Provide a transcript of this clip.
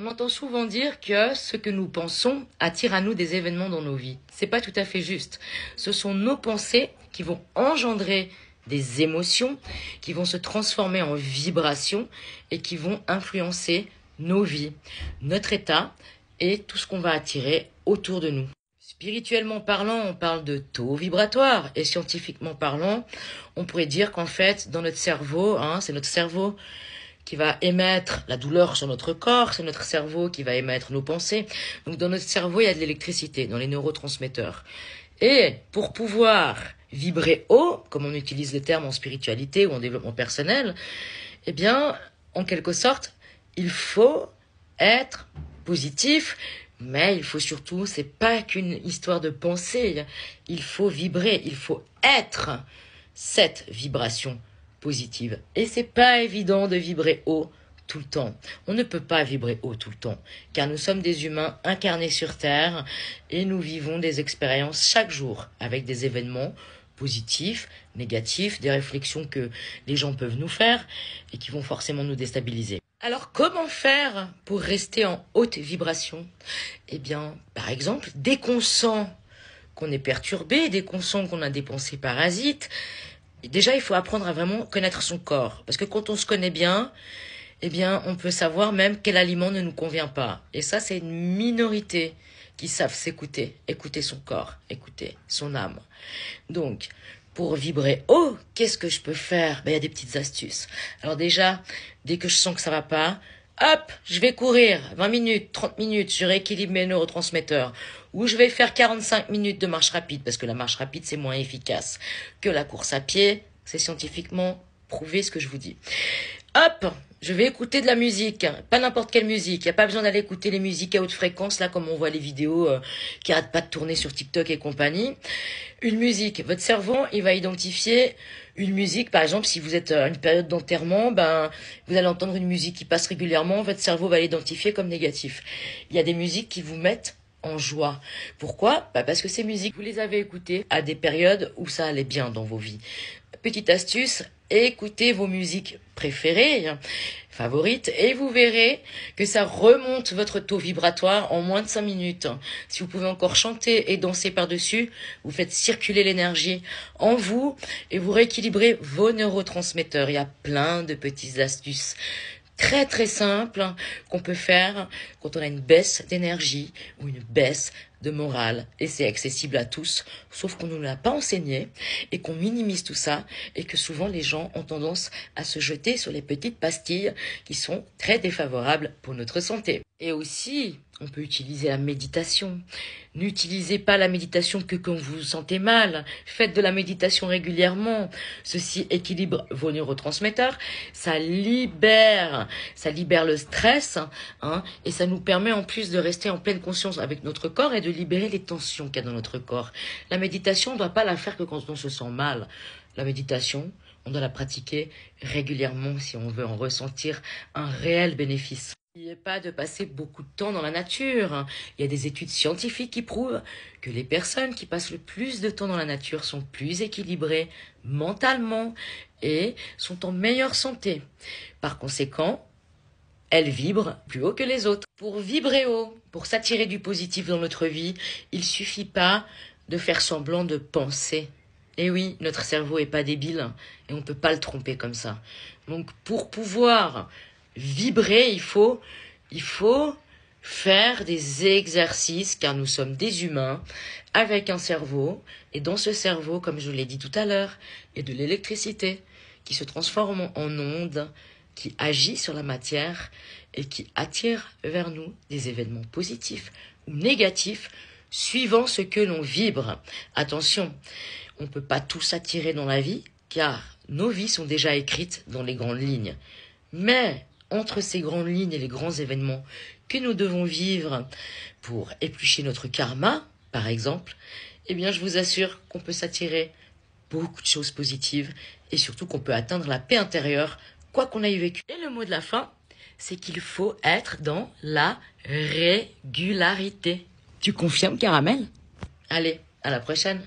On entend souvent dire que ce que nous pensons attire à nous des événements dans nos vies. C'est pas tout à fait juste. Ce sont nos pensées qui vont engendrer des émotions, qui vont se transformer en vibrations et qui vont influencer nos vies, notre état et tout ce qu'on va attirer autour de nous. Spirituellement parlant, on parle de taux vibratoire et scientifiquement parlant, on pourrait dire qu'en fait, dans notre cerveau, c'est notre cerveau qui va émettre la douleur sur notre corps, c'est notre cerveau qui va émettre nos pensées. Donc dans notre cerveau, il y a de l'électricité, dans les neurotransmetteurs. Et pour pouvoir vibrer haut, comme on utilise le terme en spiritualité ou en développement personnel, eh bien, en quelque sorte, il faut être positif, mais il faut surtout, c'est pas qu'une histoire de pensée, il faut vibrer, il faut être cette vibration positive. Et c'est pas évident de vibrer haut tout le temps. On ne peut pas vibrer haut tout le temps, car nous sommes des humains incarnés sur Terre et nous vivons des expériences chaque jour avec des événements positifs, négatifs, des réflexions que les gens peuvent nous faire et qui vont forcément nous déstabiliser. Alors comment faire pour rester en haute vibration? Eh bien, par exemple, dès qu'on sent qu'on est perturbé, dès qu'on sent qu'on a des pensées parasites, déjà il faut apprendre à vraiment connaître son corps. Parce que quand on se connaît bien, eh bien, on peut savoir même quel aliment ne nous convient pas. Et ça, c'est une minorité qui savent s'écouter, écouter son corps, écouter son âme. Donc, pour vibrer haut, qu'est-ce que je peux faire? Il y a des petites astuces. Alors déjà, dès que je sens que ça va pas, hop, je vais courir 20 minutes, 30 minutes, je rééquilibre mes neurotransmetteurs. Ou je vais faire 45 minutes de marche rapide, parce que la marche rapide, c'est moins efficace que la course à pied. C'est scientifiquement prouvé ce que je vous dis. Hop, je vais écouter de la musique, pas n'importe quelle musique. Il n'y a pas besoin d'aller écouter les musiques à haute fréquence, là, comme on voit les vidéos qui arrêtent pas de tourner sur TikTok et compagnie. Une musique, votre cerveau, il va identifier une musique. Par exemple, si vous êtes à une période d'enterrement, vous allez entendre une musique qui passe régulièrement, votre cerveau va l'identifier comme négatif. Il y a des musiques qui vous mettent en joie. Pourquoi? Parce que ces musiques, vous les avez écoutées à des périodes où ça allait bien dans vos vies. Petite astuce, écoutez vos musiques préférées, favorites, et vous verrez que ça remonte votre taux vibratoire en moins de 5 minutes. Si vous pouvez encore chanter et danser par-dessus, vous faites circuler l'énergie en vous et vous rééquilibrez vos neurotransmetteurs. Il y a plein de petites astuces très très simples qu'on peut faire quand on a une baisse d'énergie ou une baisse de morale. Et c'est accessible à tous, sauf qu'on ne nous l'a pas enseigné et qu'on minimise tout ça et que souvent les gens ont tendance à se jeter sur les petites pastilles qui sont très défavorables pour notre santé. Et aussi, on peut utiliser la méditation. N'utilisez pas la méditation que quand vous vous sentez mal. Faites de la méditation régulièrement. Ceci équilibre vos neurotransmetteurs. Ça libère le stress, et ça nous permet en plus de rester en pleine conscience avec notre corps et de libérer les tensions qu'il y a dans notre corps. La méditation, on ne doit pas la faire que quand on se sent mal. La méditation, on doit la pratiquer régulièrement si on veut en ressentir un réel bénéfice. N'oubliez pas de passer beaucoup de temps dans la nature. Il y a des études scientifiques qui prouvent que les personnes qui passent le plus de temps dans la nature sont plus équilibrées mentalement et sont en meilleure santé. Par conséquent, elles vibrent plus haut que les autres. Pour vibrer haut, pour s'attirer du positif dans notre vie, il suffit pas de faire semblant de penser. Et oui, notre cerveau est pas débile et on peut pas le tromper comme ça. Donc pour pouvoir vibrer, il faut faire des exercices car nous sommes des humains avec un cerveau et dans ce cerveau, comme je l'ai dit tout à l'heure, il y a de l'électricité qui se transforme en ondes, qui agit sur la matière et qui attire vers nous des événements positifs ou négatifs suivant ce que l'on vibre. Attention, on ne peut pas tout s'attirer dans la vie car nos vies sont déjà écrites dans les grandes lignes. Mais entre ces grandes lignes et les grands événements que nous devons vivre pour éplucher notre karma, par exemple, eh bien je vous assure qu'on peut s'attirer beaucoup de choses positives et surtout qu'on peut atteindre la paix intérieure quoi qu'on ait vécu. Et le mot de la fin, c'est qu'il faut être dans la régularité. Tu confirmes, Caramel? Allez, à la prochaine.